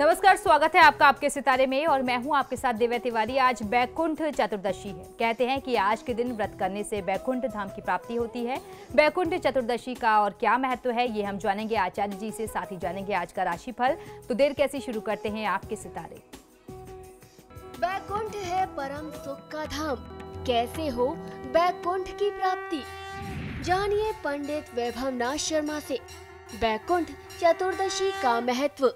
नमस्कार, स्वागत है आपका आपके सितारे में और मैं हूं आपके साथ दिव्या तिवारी। आज बैकुंठ चतुर्दशी है। कहते हैं कि आज के दिन व्रत करने से बैकुंठ धाम की प्राप्ति होती है। बैकुंठ चतुर्दशी का और क्या महत्व है ये हम जानेंगे आचार्य जी से, साथ ही जानेंगे आज का राशिफल। तो देर कैसे शुरू करते हैं आपके सितारे। बैकुंठ है परम सुख का धाम, कैसे हो बैकुंठ की प्राप्ति, जानिए पंडित वैभव नाथ शर्मा से बैकुंठ चतुर्दशी का महत्व।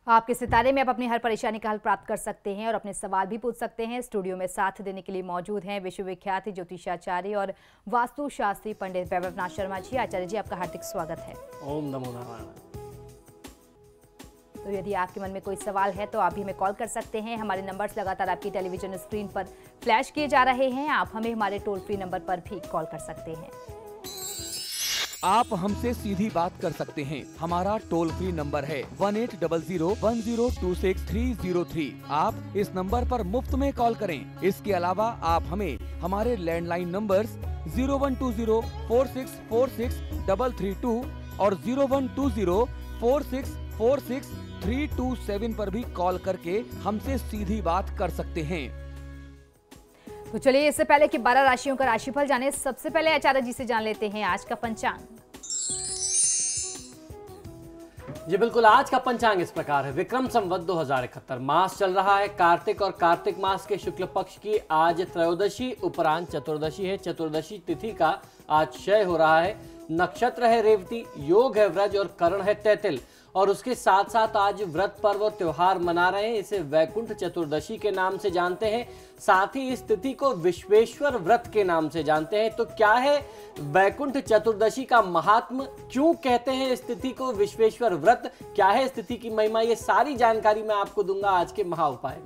आपके सितारे में आप अपनी हर परेशानी का हल प्राप्त कर सकते हैं और अपने सवाल भी पूछ सकते हैं। स्टूडियो में साथ देने के लिए मौजूद हैं विश्वविख्यात ज्योतिषाचार्य और वास्तुशास्त्री पंडित वैभव नाथ शर्मा जी। आचार्य जी, आपका हार्दिक स्वागत है। ओम नमो नारायण। तो यदि आपके मन में कोई सवाल है तो आप भी हमें कॉल कर सकते हैं। हमारे नंबर्स लगातार आपकी टेलीविजन स्क्रीन पर फ्लैश किए जा रहे हैं। आप हमें हमारे टोल फ्री नंबर पर भी कॉल कर सकते हैं। आप हमसे सीधी बात कर सकते हैं। हमारा टोल फ्री नंबर है 180010263003। आप इस नंबर पर मुफ्त में कॉल करें। इसके अलावा आप हमें हमारे लैंडलाइन नंबर्स 012046463332 और 012046463327 पर भी कॉल करके हमसे सीधी बात कर सकते हैं। तो चलिए, इससे पहले कि 12 राशियों का राशिफल जाने, सबसे पहले आचार्य जी से जान लेते हैं आज का पंचांग। जी बिल्कुल, आज का पंचांग इस प्रकार है। विक्रम संवत 2071 मास चल रहा है कार्तिक, और कार्तिक मास के शुक्ल पक्ष की आज त्रयोदशी उपरांत चतुर्दशी है। चतुर्दशी तिथि का आज क्षय हो रहा है। नक्षत्र है रेवती, योग है व्रज और करण है तैतिल। और उसके साथ साथ आज व्रत पर्व और त्योहार मना रहे हैं। इसे वैकुंठ चतुर्दशी के नाम से जानते हैं। साथ ही इस तिथि को विश्वेश्वर व्रत के नाम से जानते हैं। तो क्या है वैकुंठ चतुर्दशी का महात्म, क्यों कहते हैं इस तिथि को विश्वेश्वर व्रत, क्या है इस तिथि की महिमा, ये सारी जानकारी मैं आपको दूंगा आज के महा उपाय में।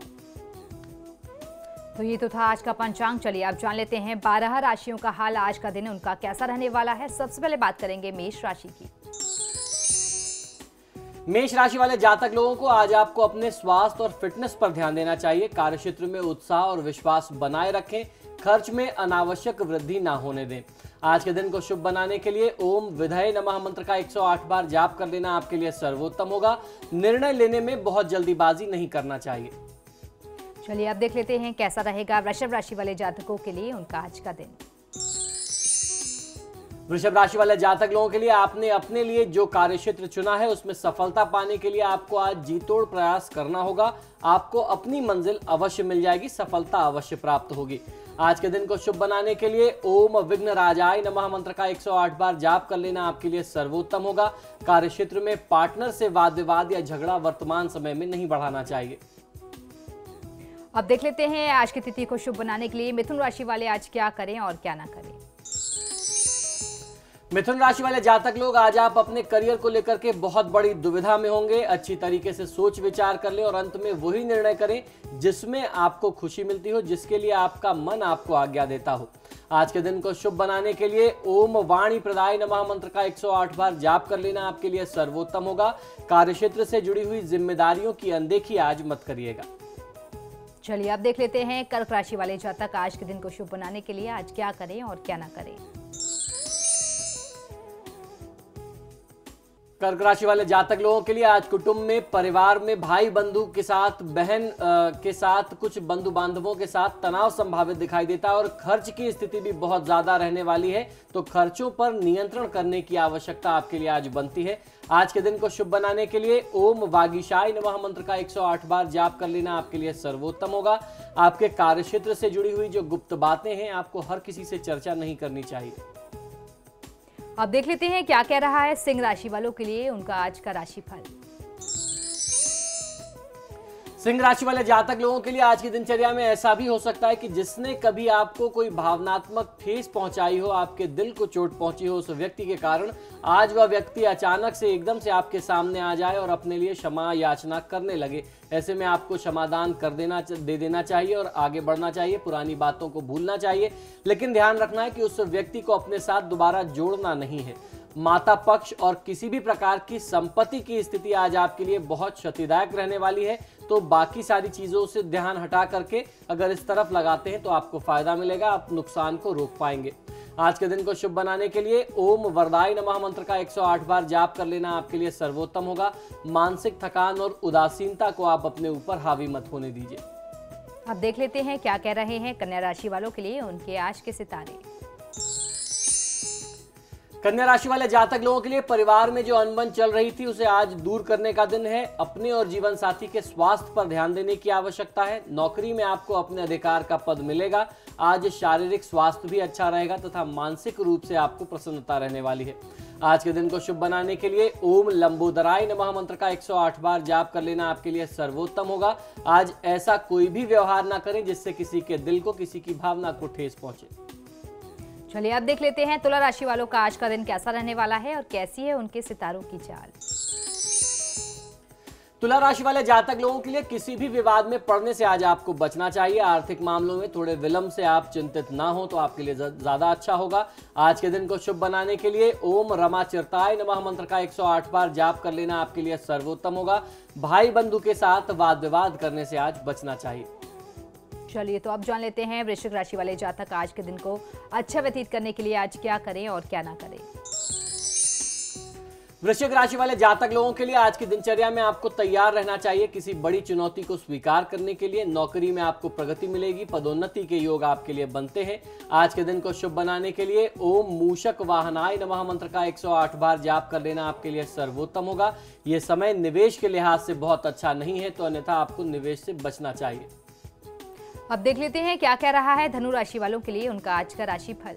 तो ये तो था आज का पंचांग। चलिए अब जान लेते हैं 12 राशियों का हाल। आज का दिन उनका कैसा रहने वाला है। सबसे पहले बात करेंगे मेष राशि की। मेष राशि वाले जातक लोगों को आज आपको अपने स्वास्थ्य और फिटनेस पर ध्यान देना चाहिए। कार्यक्षेत्र में उत्साह और विश्वास बनाए रखें। खर्च में अनावश्यक वृद्धि ना होने दें। आज के दिन को शुभ बनाने के लिए ओम विधये नमः मंत्र का 108 बार जाप कर लेना आपके लिए सर्वोत्तम होगा। निर्णय लेने में बहुत जल्दीबाजी नहीं करना चाहिए। चलिए अब देख लेते हैं कैसा रहेगा वृषभ राशि वाले जातकों के लिए उनका आज का दिन। वृषभ राशि वाले जातक लोगों के लिए आपने अपने लिए जो कार्यक्षेत्र चुना है उसमें सफलता पाने के लिए आपको आज जी तोड़ प्रयास करना होगा। आपको अपनी मंजिल अवश्य मिल जाएगी, सफलता अवश्य प्राप्त होगी। आज के दिन को शुभ बनाने के लिए ओम विघ्न राजाय नमः मंत्र का 108 बार जाप कर लेना आपके लिए सर्वोत्तम होगा। कार्यक्षेत्र में पार्टनर से वाद विवाद या झगड़ा वर्तमान समय में नहीं बढ़ाना चाहिए। अब देख लेते हैं आज की तिथि को शुभ बनाने के लिए मिथुन राशि वाले आज क्या करें और क्या ना करें। मिथुन राशि वाले जातक लोग आज आप अपने करियर को लेकर के बहुत बड़ी दुविधा में होंगे। अच्छी तरीके से सोच विचार कर लें और अंत में वही निर्णय करें जिसमें आपको खुशी मिलती हो, जिसके लिए आपका मन आपको आज्ञा देता हो। आज के दिन को शुभ बनाने के लिए ओम वाणी प्रदाय नमः मंत्र का 108 बार जाप कर लेना आपके लिए सर्वोत्तम होगा। कार्यक्षेत्र से जुड़ी हुई जिम्मेदारियों की अनदेखी आज मत करिएगा। चलिए अब देख लेते हैं कर्क राशि वाले जातक आज के दिन को शुभ बनाने के लिए आज क्या करें और क्या ना करें। कर्क राशि वाले जातक लोगों के लिए आज कुटुंब में, परिवार में, भाई बंधु के साथ, बहन के साथ, कुछ बंधु बांधवों के साथ तनाव संभावित दिखाई देता है और खर्च की स्थिति भी बहुत ज्यादा रहने वाली है। तो खर्चों पर नियंत्रण करने की आवश्यकता आपके लिए आज बनती है। आज के दिन को शुभ बनाने के लिए ओम वागीशाय नमः मंत्र का 108 बार जाप कर लेना आपके लिए सर्वोत्तम होगा। आपके कार्यक्षेत्र से जुड़ी हुई जो गुप्त बातें हैं आपको हर किसी से चर्चा नहीं करनी चाहिए। अब देख लेते हैं क्या कह रहा है सिंह राशि वालों के लिए उनका आज का राशिफल। सिंह राशि वाले जातक लोगों के लिए आज की दिनचर्या में ऐसा भी हो सकता है कि जिसने कभी आपको कोई भावनात्मक ठेस पहुंचाई हो, आपके दिल को चोट पहुंची हो, उस व्यक्ति के कारण आज वह व्यक्ति अचानक से एकदम से आपके सामने आ जाए और अपने लिए क्षमा याचना करने लगे। ऐसे में आपको क्षमादान दे देना चाहिए और आगे बढ़ना चाहिए। पुरानी बातों को भूलना चाहिए, लेकिन ध्यान रखना है कि उस व्यक्ति को अपने साथ दोबारा जोड़ना नहीं है। माता पक्ष और किसी भी प्रकार की संपत्ति की स्थिति आज आपके लिए बहुत क्षतिदायक रहने वाली है। तो बाकी सारी चीजों से ध्यान हटा करके अगर इस तरफ लगाते हैं तो आपको फायदा मिलेगा, आप नुकसान को रोक पाएंगे। आज के दिन को शुभ बनाने के लिए ओम वरदाय नमः मंत्र का 108 बार जाप कर लेना आपके लिए सर्वोत्तम होगा। मानसिक थकान और उदासीनता को आप अपने ऊपर हावी मत होने दीजिए। अब देख लेते हैं क्या कह रहे हैं कन्या राशि वालों के लिए उनके आज के सितारे। कन्या राशि वाले जातक लोगों के लिए परिवार में जो अनबन चल रही थी उसे आज दूर करने का दिन है। अपने और जीवन साथी के स्वास्थ्य पर ध्यान देने की आवश्यकता है। नौकरी में आपको अपने अधिकार का पद मिलेगा। आज शारीरिक स्वास्थ्य भी अच्छा रहेगा तथा मानसिक रूप से आपको प्रसन्नता रहने वाली है। आज के दिन को शुभ बनाने के लिए ओम लंबोदराय नमः मंत्र का 108 बार जाप कर लेना आपके लिए सर्वोत्तम होगा। आज ऐसा कोई भी व्यवहार ना करें जिससे किसी के दिल को, किसी की भावना को ठेस पहुंचे। चलिए अब देख लेते हैं तुला राशि वालों का आज का दिन कैसा रहने वाला है और कैसी है उनके सितारों की चाल। तुला राशि वाले जातक लोगों के लिए किसी भी विवाद में पड़ने से आज आपको बचना चाहिए। आर्थिक मामलों में थोड़े विलंब से आप चिंतित ना हो तो आपके लिए ज्यादा अच्छा होगा। आज के दिन को शुभ बनाने के लिए ओम रमाचिरताय नमः मंत्र का 108 बार जाप कर लेना आपके लिए सर्वोत्तम होगा। भाई बंधु के साथ वाद विवाद करने से आज बचना चाहिए। चलिए तो अब जान लेते हैं वृश्चिक राशि वाले जातक आज के दिन को अच्छा व्यतीत करने के लिए आज क्या करें और क्या ना करें। वृश्चिक राशि वाले जातक लोगों के लिए आज की दिनचर्या में आपको तैयार रहना चाहिए किसी बड़ी चुनौती को स्वीकार करने के लिए। नौकरी में आपको प्रगति मिलेगी। पदोन्नति के योग आपके लिए बनते हैं। आज के दिन को शुभ बनाने के लिए ओम मूषक वाहनाय नमः मंत्र का 108 बार जाप कर लेना आपके लिए सर्वोत्तम होगा। यह समय निवेश के लिहाज से बहुत अच्छा नहीं है तो अन्यथा आपको निवेश से बचना चाहिए। अब देख लेते हैं क्या कह रहा है धनु राशि वालों के लिए उनका आज का राशि फल।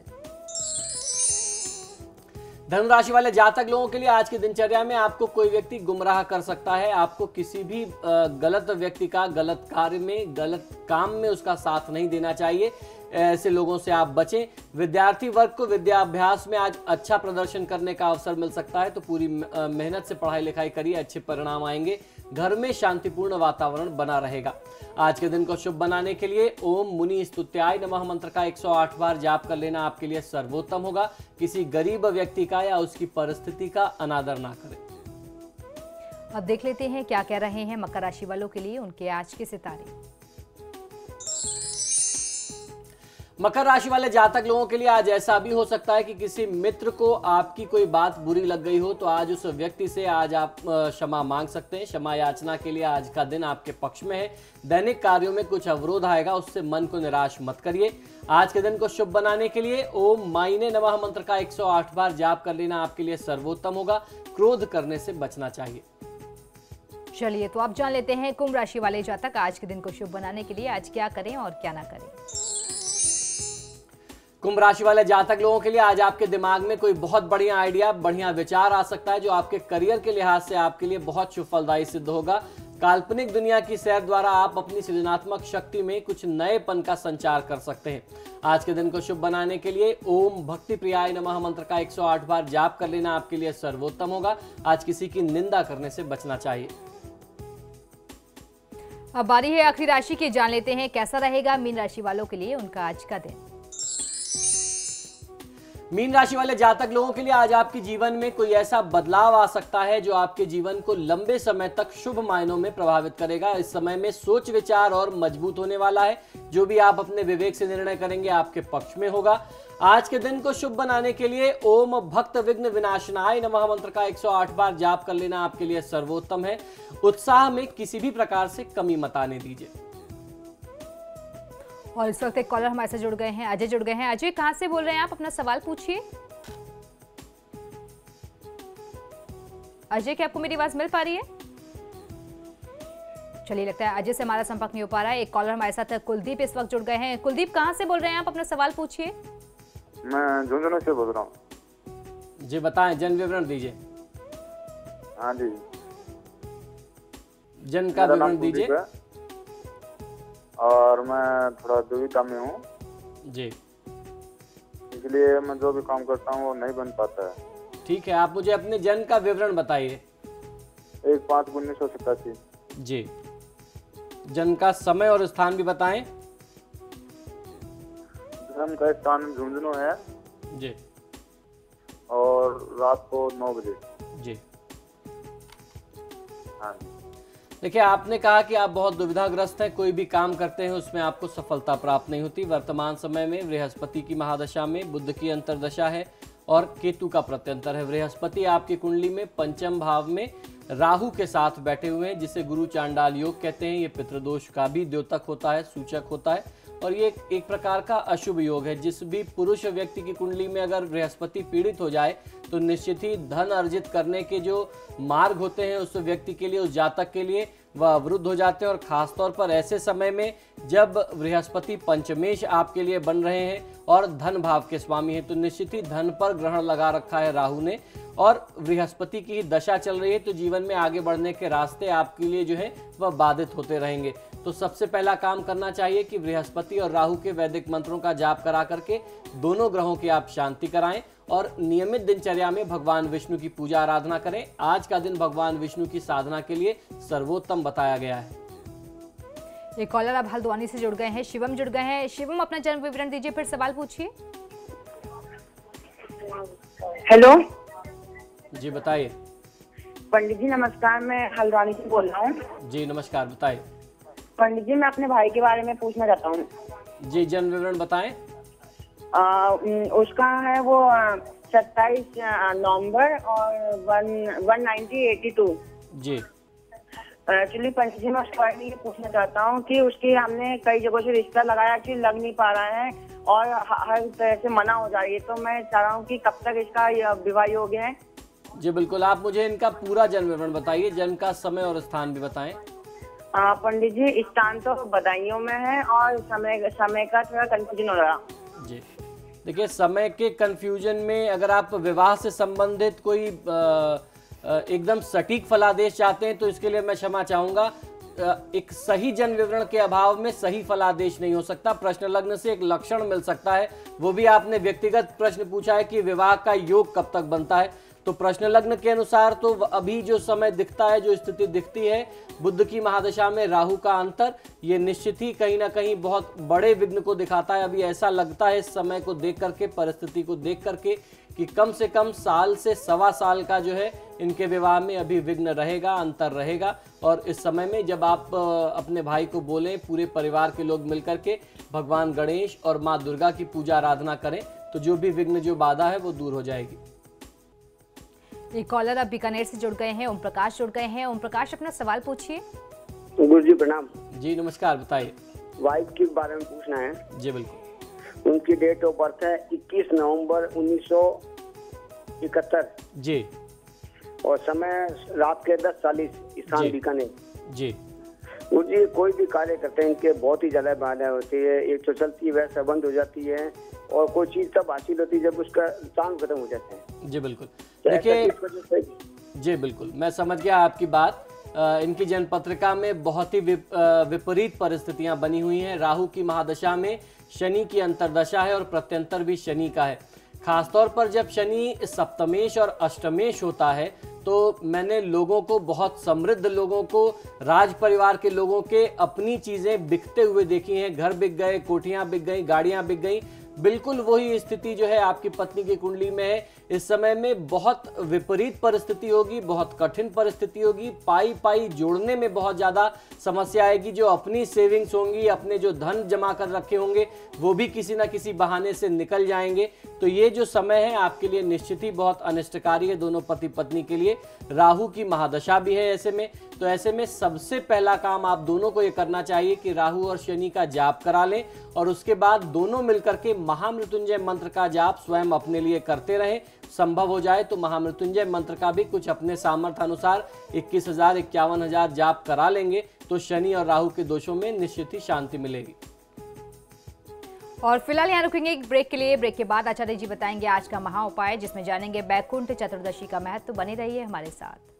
धनु राशि वाले जातक लोगों के लिए आज की दिनचर्या में आपको कोई व्यक्ति गुमराह कर सकता है। आपको किसी भी गलत व्यक्ति का गलत कार्य में, गलत काम में उसका साथ नहीं देना चाहिए। ऐसे लोगों से आप बचें। विद्यार्थी वर्ग को विद्याभ्यास में आज अच्छा प्रदर्शन करने का अवसर मिल सकता है तो पूरी मेहनत से पढ़ाई लिखाई करिए, अच्छे परिणाम आएंगे। घर में शांतिपूर्ण वातावरण बना रहेगा। आज के दिन को शुभ बनाने के लिए ओम मुनि स्तुत्याय नमः मंत्र का 108 बार जाप कर लेना आपके लिए सर्वोत्तम होगा। किसी गरीब व्यक्ति का या उसकी परिस्थिति का अनादर ना करें। अब देख लेते हैं क्या कह रहे हैं मकर राशि वालों के लिए उनके आज के सितारे। मकर राशि वाले जातक लोगों के लिए आज ऐसा भी हो सकता है कि किसी मित्र को आपकी कोई बात बुरी लग गई हो तो आज उस व्यक्ति से आज आप क्षमा मांग सकते हैं। क्षमा याचना के लिए आज का दिन आपके पक्ष में है। दैनिक कार्यों में कुछ अवरोध आएगा, उससे मन को निराश मत करिए। आज के दिन को शुभ बनाने के लिए ओम माइने नमः मंत्र का 108 बार जाप कर लेना आपके लिए सर्वोत्तम होगा। क्रोध करने से बचना चाहिए। चलिए तो अब जान लेते हैं कुंभ राशि वाले जातक आज के दिन को शुभ बनाने के लिए आज क्या करें और क्या ना करें। कुंभ राशि वाले जातक लोगों के लिए आज आपके दिमाग में कोई बहुत बढ़िया आइडिया, बढ़िया विचार आ सकता है जो आपके करियर के लिहाज से आपके लिए बहुत शुभ फलदायी सिद्ध होगा। काल्पनिक दुनिया की सैर द्वारा आप अपनी सृजनात्मक शक्ति में कुछ नएपन का संचार कर सकते हैं। आज के दिन को शुभ बनाने के लिए ओम भक्ति प्रियाय नमः मंत्र का 108 बार जाप कर लेना आपके लिए सर्वोत्तम होगा। आज किसी की निंदा करने से बचना चाहिए। अब बारी है आखिरी राशि की, जान लेते हैं कैसा रहेगा मीन राशि वालों के लिए उनका आज का दिन। मीन राशि वाले जातक लोगों के लिए आज आपके जीवन में कोई ऐसा बदलाव आ सकता है जो आपके जीवन को लंबे समय तक शुभ मायनों में प्रभावित करेगा। इस समय में सोच विचार और मजबूत होने वाला है। जो भी आप अपने विवेक से निर्णय करेंगे आपके पक्ष में होगा। आज के दिन को शुभ बनाने के लिए ओम भक्त विघ्न विनाशनाय नमः मंत्र का 108 बार जाप कर लेना आपके लिए सर्वोत्तम है। उत्साह में किसी भी प्रकार से कमी मत आने दीजिए। और इस वक्त एक कॉलर हमारे साथ जुड़ गए हैं, अजय जुड़ गए हैं। अजय कहां से बोल रहे हैं आप, अपना सवाल पूछिए। अजय क्या आपको मेरी आवाज मिल पा रही है? चलिए लगता है अजय से हमारा संपर्क नहीं हो पा रहा है। एक कॉलर हमारे साथ कुलदीप इस वक्त जुड़ गए हैं। कुलदीप कहां से बोल रहे हैं आप, अपना सवाल पूछिए। मैं झुंझुनू से बोल रहा हूँ। जी बताएं, जन विवरण दीजिए। हाँ जी, जन का विवरण दीजिए। और मैं थोड़ा दुविधा में हूँ जी, इसलिए मैं जो भी काम करता हूँ वो नहीं बन पाता है। ठीक है, आप मुझे अपने जन का विवरण बताइए। 1/5/1987। जी, जन्म का समय और स्थान भी बताएं। जन्म का स्थान झुंझुनू है जी, और रात को 9 बजे। जी। हाँ जी। देखिए, आपने कहा कि आप बहुत दुविधाग्रस्त हैं, कोई भी काम करते हैं उसमें आपको सफलता प्राप्त नहीं होती। वर्तमान समय में बृहस्पति की महादशा में बुध की अंतर्दशा है और केतु का प्रत्यंतर है। बृहस्पति आपकी कुंडली में पंचम भाव में राहु के साथ बैठे हुए हैं, जिसे गुरु चांडाल योग कहते हैं। ये पितृदोष का भी द्योतक होता है, सूचक होता है, और ये एक प्रकार का अशुभ योग है। जिस भी पुरुष व्यक्ति की कुंडली में अगर बृहस्पति पीड़ित हो जाए तो निश्चित ही धन अर्जित करने के जो मार्ग होते हैं उस व्यक्ति के लिए, उस जातक के लिए, वह अवरुद्ध हो जाते हैं। और खासतौर पर ऐसे समय में जब बृहस्पति पंचमेश आपके लिए बन रहे हैं और धन भाव के स्वामी हैं, तो निश्चित ही धन पर ग्रहण लगा रखा है राहु ने, और बृहस्पति की दशा चल रही है, तो जीवन में आगे बढ़ने के रास्ते आपके लिए जो है वह बाधित होते रहेंगे। तो सबसे पहला काम करना चाहिए कि बृहस्पति और राहु के वैदिक मंत्रों का जाप करा करके दोनों ग्रहों की आप शांति कराएं और नियमित दिनचर्या में भगवान विष्णु की पूजा आराधना करें। आज का दिन भगवान विष्णु की साधना के लिए सर्वोत्तम बताया गया है। ये कॉलर अब हल्द्वानी से जुड़ गए हैं, शिवम जुड़ गए हैं। शिवम, अपना जन्म विवरण दीजिए, फिर सवाल पूछिए। हेलो जी बताइए। पंडित जी नमस्कार, मैं हल्द्वानी से बोल रहा हूँ। जी नमस्कार, बताइए। पंडित जी, मैं अपने भाई के बारे में पूछना चाहता हूँ। जी, जन्म विवरण बताएं। उसका है वो 27 नवंबर और 1982। जी एक्चुअली पंडित जी, मैं उसके बारे में ये पूछना चाहता हूँ कि उसकी हमने कई जगहों से रिश्ता लगाया कि लग नहीं पा रहा है और हर तरह से मना हो जा रही है, तो मैं चाह रहा हूँ कि कब तक इसका विवाह योग्य है। जी बिल्कुल, आप मुझे इनका पूरा जन्म विवरण बताइए, जन्म का समय और स्थान भी बताएं। पंडित जी, स्थान तो बदायूं में है और समय का थोड़ा कंफ्यूजन हो रहा। जी देखिए, समय के कंफ्यूजन में अगर आप विवाह से संबंधित कोई एकदम सटीक फलादेश चाहते हैं तो इसके लिए मैं क्षमा चाहूंगा। एक सही जन्म विवरण के अभाव में सही फलादेश नहीं हो सकता। प्रश्न लग्न से एक लक्षण मिल सकता है, वो भी आपने व्यक्तिगत प्रश्न पूछा है कि विवाह का योग कब तक बनता है, तो प्रश्न लग्न के अनुसार तो अभी जो समय दिखता है, जो स्थिति दिखती है, बुध की महादशा में राहु का अंतर, ये निश्चित ही कहीं ना कहीं बहुत बड़े विघ्न को दिखाता है। अभी ऐसा लगता है इस समय को देख करके, परिस्थिति को देख करके, कि कम से कम साल से सवा साल का जो है इनके विवाह में अभी विघ्न रहेगा, अंतर रहेगा। और इस समय में जब आप अपने भाई को बोलें, पूरे परिवार के लोग मिलकर के भगवान गणेश और माँ दुर्गा की पूजा आराधना करें, तो जो भी विघ्न, जो बाधा है वो दूर हो जाएगी। ये कॉलर अब बीकानेर से जुड़ गए हैं, ओम प्रकाश जुड़ गए हैं। ओम प्रकाश, अपना सवाल पूछिए। गुरु जी प्रणाम। जी नमस्कार, बताइए। वाइफ के बारे में पूछना है। जी बिल्कुल। उनकी डेट ऑफ बर्थ है 21 नवंबर 1971। जी। और समय रात के 10:40, स्थान बीकानेर। जी। गुरु जी, कोई भी कार्य करते हैं इनके बहुत ही ज्यादा बाधा होती है। एक तो चलती है वैसे बंद हो जाती है, और कोई चीज तब हासिल होती है जब उसका चांस खत्म हो जाता है। जी बिल्कुल। देखिए, जी बिल्कुल, मैं समझ गया आपकी बात। इनकी जन्म पत्रिका में बहुत ही विपरीत परिस्थितियां बनी हुई हैं। राहु की महादशा में शनि की अंतर्दशा है और प्रत्यंतर भी शनि का है। खासतौर पर जब शनि सप्तमेश और अष्टमेश होता है तो मैंने लोगों को, बहुत समृद्ध लोगों को, राज परिवार के लोगों के अपनी चीजें बिकते हुए देखी हैं। घर बिक गए, कोठियां बिक गई, गाड़ियां बिक गई। बिल्कुल वही स्थिति जो है आपकी पत्नी की कुंडली में है। इस समय में बहुत विपरीत परिस्थिति होगी, बहुत कठिन परिस्थिति होगी। पाई जोड़ने में बहुत ज़्यादा समस्या आएगी। जो अपनी सेविंग्स होंगी, अपने जो धन जमा कर रखे होंगे, वो भी किसी ना किसी बहाने से निकल जाएंगे। तो ये जो समय है आपके लिए निश्चित ही बहुत अनिष्टकारी है, दोनों पति पत्नी के लिए। राहु की महादशा भी है ऐसे में, तो ऐसे में सबसे पहला काम आप दोनों को ये करना चाहिए कि राहु और शनि का जाप करा लें, और उसके बाद दोनों मिलकर के महामृत्युंजय मंत्र का जाप स्वयं अपने लिए करते रहें। संभव हो जाए तो महामृत्युंजय मंत्र का भी कुछ अपने सामर्थ्य अनुसार 21,000 51,000 जाप करा लेंगे तो शनि और राहु के दोषों में निश्चित ही शांति मिलेगी। और फिलहाल यहाँ रुकेंगे एक ब्रेक के लिए। ब्रेक के बाद आचार्य जी बताएंगे आज का महा उपाय, जिसमें जानेंगे बैकुंठ चतुर्दशी का महत्व। बने रहिए हमारे साथ।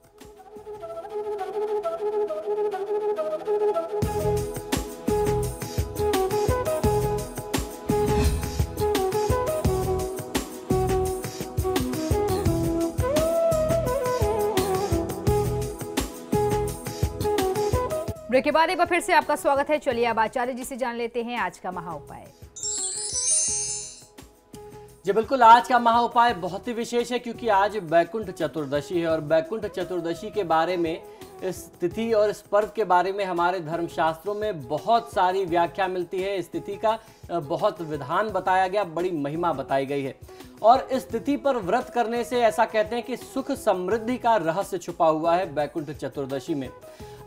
ब्रेक के बाद एक बार फिर से आपका स्वागत है। चलिए अब आचार्य जी से जान लेते हैं आज का महा उपाय। जी बिल्कुल, आज का महा उपाय बहुत ही विशेष है क्योंकि आज बैकुंठ चतुर्दशी है और बैकुंठ चतुर्दशी के बारे में, इस तिथि और इस पर्व के बारे में हमारे धर्मशास्त्रों में बहुत सारी व्याख्या मिलती है। इस तिथि का बहुत विधान बताया गया, बड़ी महिमा बताई गई है। और इस तिथि पर व्रत करने से ऐसा कहते हैं कि सुख समृद्धि का रहस्य छुपा हुआ है बैकुंठ चतुर्दशी में।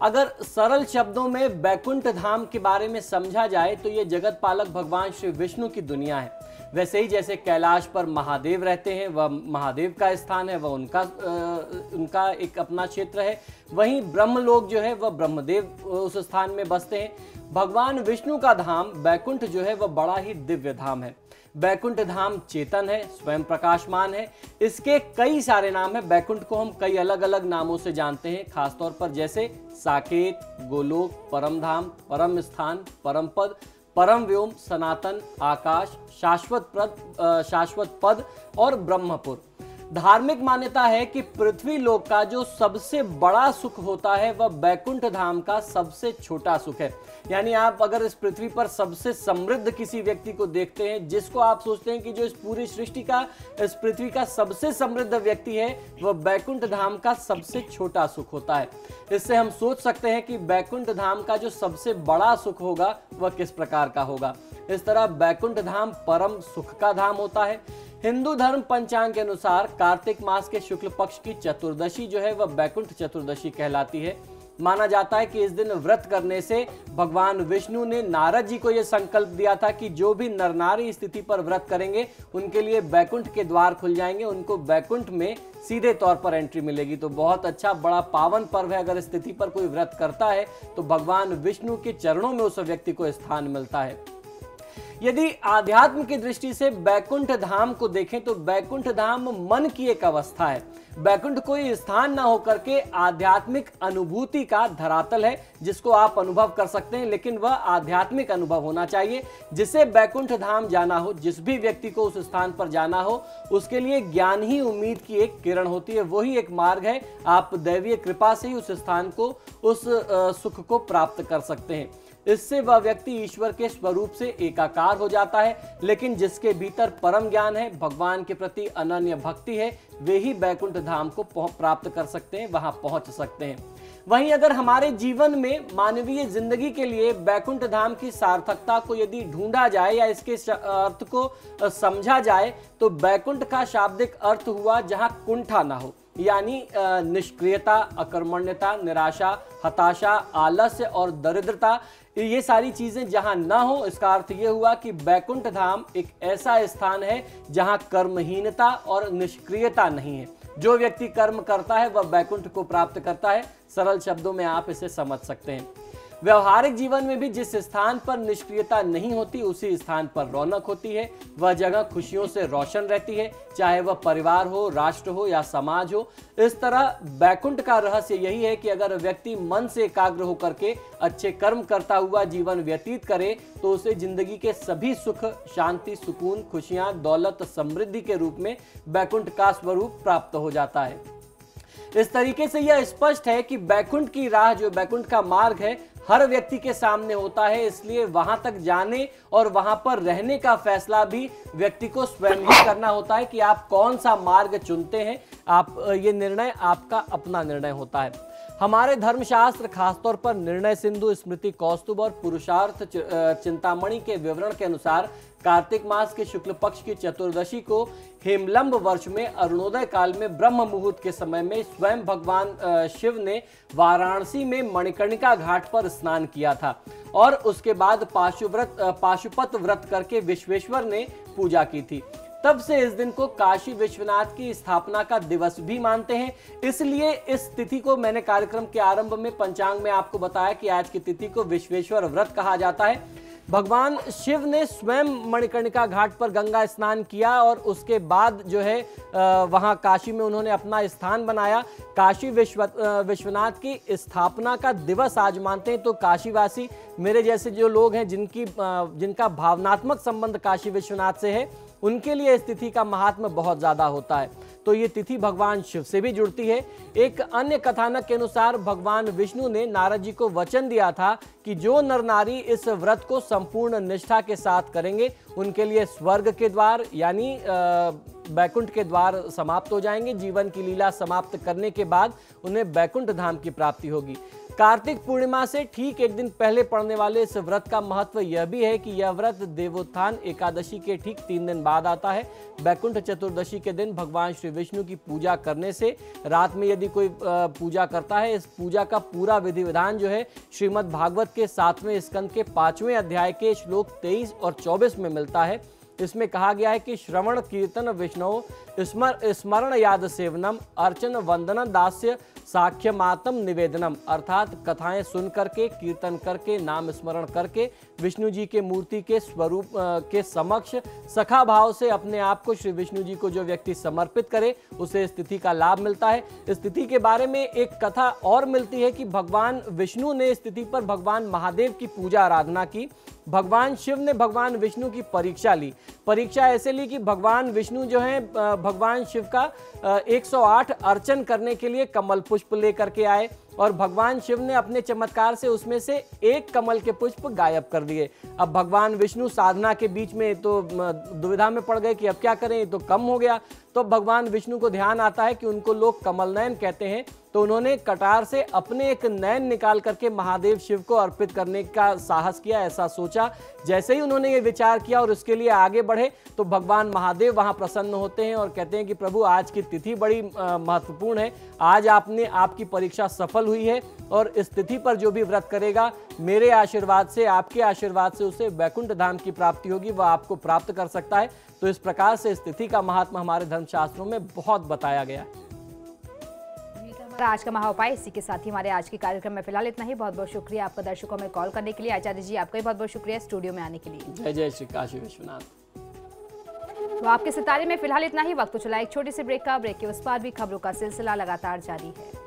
अगर सरल शब्दों में बैकुंठ धाम के बारे में समझा जाए तो ये जगत पालक भगवान श्री विष्णु की दुनिया है। वैसे ही जैसे कैलाश पर महादेव रहते हैं, वह महादेव का स्थान है, वह उनका एक अपना क्षेत्र है। वहीं ब्रह्मलोक जो है वह ब्रह्मदेव उस स्थान में बसते हैं। भगवान विष्णु का धाम बैकुंठ जो है वह बड़ा ही दिव्य धाम है। बैकुंठ धाम चेतन है, स्वयं प्रकाशमान है। इसके कई सारे नाम हैं। बैकुंठ को हम कई अलग अलग नामों से जानते हैं, खासतौर पर जैसे साकेत, गोलोक, परम धाम, परम स्थान, परम पद, परम व्योम, सनातन, आकाश, शाश्वत पद और ब्रह्मपुर। धार्मिक मान्यता है कि पृथ्वी लोक का जो सबसे बड़ा सुख होता है वह बैकुंठ धाम का सबसे छोटा सुख है। यानी आप अगर इस पृथ्वी पर सबसे समृद्ध किसी व्यक्ति को देखते हैं, जिसको आप सोचते हैं कि जो इस पूरी सृष्टि का, इस पृथ्वी का सबसे समृद्ध व्यक्ति है, वह बैकुंठ धाम का सबसे छोटा सुख होता है। इससे हम सोच सकते हैं कि बैकुंठ धाम का जो सबसे बड़ा सुख होगा वह किस प्रकार का होगा। इस तरह बैकुंठ धाम परम सुख का धाम होता है। हिंदू धर्म पंचांग के अनुसार कार्तिक मास के शुक्ल पक्ष की चतुर्दशी जो है वह बैकुंठ चतुर्दशी कहलाती है। माना जाता है कि इस दिन व्रत करने से भगवान विष्णु ने नारद जी को यह संकल्प दिया था कि जो भी नर नारी इस तिथि पर व्रत करेंगे उनके लिए बैकुंठ के द्वार खुल जाएंगे, उनको बैकुंठ में सीधे तौर पर एंट्री मिलेगी। तो बहुत अच्छा बड़ा पावन पर्व है। अगर इस तिथि पर कोई व्रत करता है तो भगवान विष्णु के चरणों में उस व्यक्ति को स्थान मिलता है। यदि आध्यात्म की दृष्टि से बैकुंठ धाम को देखें तो बैकुंठ धाम मन की एक अवस्था है। बैकुंठ कोई स्थान ना होकर के आध्यात्मिक अनुभूति का धरातल है जिसको आप अनुभव कर सकते हैं, लेकिन वह आध्यात्मिक अनुभव होना चाहिए। जिसे बैकुंठ धाम जाना हो, जिस भी व्यक्ति को उस स्थान पर जाना हो, उसके लिए ज्ञान ही उम्मीद की एक किरण होती है। वही एक मार्ग है। आप दैवीय कृपा से ही उस स्थान को, उस सुख को प्राप्त कर सकते हैं। इससे वह व्यक्ति ईश्वर के स्वरूप से एकाकार हो जाता है। लेकिन जिसके भीतर परम ज्ञान है, भगवान के प्रति अनन्य भक्ति है, वे ही बैकुंठ धाम को प्राप्त कर सकते हैं, वहां पहुंच सकते हैं। वहीं अगर हमारे जीवन में मानवीय जिंदगी के लिए बैकुंठ धाम की सार्थकता को यदि ढूंढा जाए या इसके अर्थ को समझा जाए तो बैकुंठ का शाब्दिक अर्थ हुआ जहां कुंठा ना हो, यानी निष्क्रियता, अकर्मण्यता, निराशा, हताशा, आलस्य और दरिद्रता, ये सारी चीजें जहां ना हो। इसका अर्थ ये हुआ कि बैकुंठ धाम एक ऐसा स्थान है जहां कर्महीनता और निष्क्रियता नहीं है। जो व्यक्ति कर्म करता है वह बैकुंठ को प्राप्त करता है। सरल शब्दों में आप इसे समझ सकते हैं। व्यवहारिक जीवन में भी जिस स्थान पर निष्क्रियता नहीं होती उसी स्थान पर रौनक होती है। वह जगह खुशियों से रोशन रहती है, चाहे वह परिवार हो, राष्ट्र हो या समाज हो। इस तरह बैकुंठ का रहस्य यही है कि अगर व्यक्ति मन से एकाग्र होकर के अच्छे कर्म करता हुआ जीवन व्यतीत करे तो उसे जिंदगी के सभी सुख, शांति, सुकून, खुशियां, दौलत, समृद्धि के रूप में बैकुंठ का स्वरूप प्राप्त हो जाता है। इस तरीके से यह स्पष्ट है कि बैकुंठ की राह, जो बैकुंठ का मार्ग है, हर व्यक्ति के सामने होता है। इसलिए वहां तक जाने और वहां पर रहने का फैसला भी व्यक्ति को स्वयं ही करना होता है कि आप कौन सा मार्ग चुनते हैं। ये निर्णय आपका अपना निर्णय होता है। हमारे धर्मशास्त्र, खासतौर पर निर्णय सिंधु, स्मृति कौस्तुभ और पुरुषार्थ चिंतामणि के विवरण के अनुसार कार्तिक मास के शुक्ल पक्ष की चतुर्दशी को हेमलंब वर्ष में अरुणोदय काल में ब्रह्म मुहूर्त के समय में स्वयं भगवान शिव ने वाराणसी में मणिकर्णिका घाट पर स्नान किया था और उसके बाद पाशुपत व्रत करके विश्वेश्वर ने पूजा की थी। तब से इस दिन को काशी विश्वनाथ की स्थापना का दिवस भी मानते हैं। इसलिए इस तिथि को मैंने कार्यक्रम के आरंभ में पंचांग में आपको बताया कि आज की तिथि को विश्वेश्वर व्रत कहा जाता है। भगवान शिव ने स्वयं मणिकर्णिका घाट पर गंगा स्नान किया और उसके बाद जो है वहां काशी में उन्होंने अपना स्थान बनाया। काशी विश्वनाथ की स्थापना का दिवस आज मानते हैं। तो काशीवासी, मेरे जैसे जो लोग हैं जिनका भावनात्मक संबंध काशी विश्वनाथ से है, उनके लिए इस तिथि का महात्म्य बहुत ज्यादा होता है। तो ये तिथि भगवान शिव से भी जुड़ती है। एक अन्य कथानक के अनुसार भगवान विष्णु ने नारद जी को वचन दिया था कि जो नर नारी इस व्रत को संपूर्ण निष्ठा के साथ करेंगे उनके लिए स्वर्ग के द्वार यानी बैकुंठ के द्वार समाप्त हो जाएंगे। जीवन की लीला समाप्त करने के बाद उन्हें बैकुंठ धाम की प्राप्ति होगी। कार्तिक पूर्णिमा से ठीक एक दिन पहले पड़ने वाले इस व्रत का महत्व यह भी है कि यह व्रत देवोत्थान एकादशी के ठीक 3 दिन बाद आता है। बैकुंठ चतुर्दशी के दिन भगवान श्री विष्णु की पूजा करने से रात में यदि कोई पूजा करता है, इस पूजा का पूरा विधि विधान जो है श्रीमद् भागवत के 7वें स्कंद के 5वें अध्याय के श्लोक 23 और 24 में मिलता है। इसमें कहा गया है कि श्रवण कीर्तन विष्णु स्मरण याद सेवनम अर्चन वंदन दास्य साख्यमातम निवेदनम, अर्थात कथाएं सुन करके, कीर्तन करके, नाम स्मरण करके विष्णु जी के मूर्ति के स्वरूप के समक्ष सखा भाव से अपने आप को श्री विष्णु जी को जो व्यक्ति समर्पित करे उसे इस तिथि का लाभ मिलता है। इस तिथि के बारे में एक कथा और मिलती है कि भगवान विष्णु ने इस तिथि पर भगवान महादेव की पूजा आराधना की। भगवान शिव ने भगवान विष्णु की परीक्षा ली। परीक्षा ऐसे ली कि भगवान विष्णु जो है भगवान शिव का 108 अर्चन करने के लिए कमल पुष्प लेकर के आए और भगवान शिव ने अपने चमत्कार से उसमें से एक कमल के पुष्प गायब कर दिए। अब भगवान विष्णु साधना के बीच में तो दुविधा में पड़ गए कि अब क्या करें, तो कम हो गया। तो भगवान विष्णु को ध्यान आता है कि उनको लोग कमल नयन कहते हैं, तो उन्होंने कटार से अपने एक नयन निकाल करके महादेव शिव को अर्पित करने का साहस किया, ऐसा सोचा। जैसे ही उन्होंने ये विचार किया और उसके लिए आगे बढ़े तो भगवान महादेव वहां प्रसन्न होते हैं और कहते हैं कि प्रभु आज की तिथि बड़ी महत्वपूर्ण है, आज आपकी परीक्षा सफल हुई है और इस तिथि पर जो भी व्रत करेगा मेरे आशीर्वाद से, आपके आशीर्वाद से उसे बैकुंठ धाम की प्राप्ति होगी, वह आपको प्राप्त कर सकता है। तो इस प्रकार से इस तिथि का महात्मा हमारे धर्मशास्त्रों में बहुत बताया गया है। आज का महाउपाय इसी के साथ ही हमारे आज के कार्यक्रम में फिलहाल इतना ही। बहुत बहुत शुक्रिया आपका दर्शकों में कॉल करने के लिए। आचार्य जी आपका भी बहुत बहुत शुक्रिया स्टूडियो में आने के लिए। जय जय श्री काशी विश्वनाथ। तो आपके सितारे में फिलहाल इतना ही। वक्त तो चला एक छोटी सी ब्रेक का। ब्रेक के उस पार भी खबरों का सिलसिला लगातार जारी है।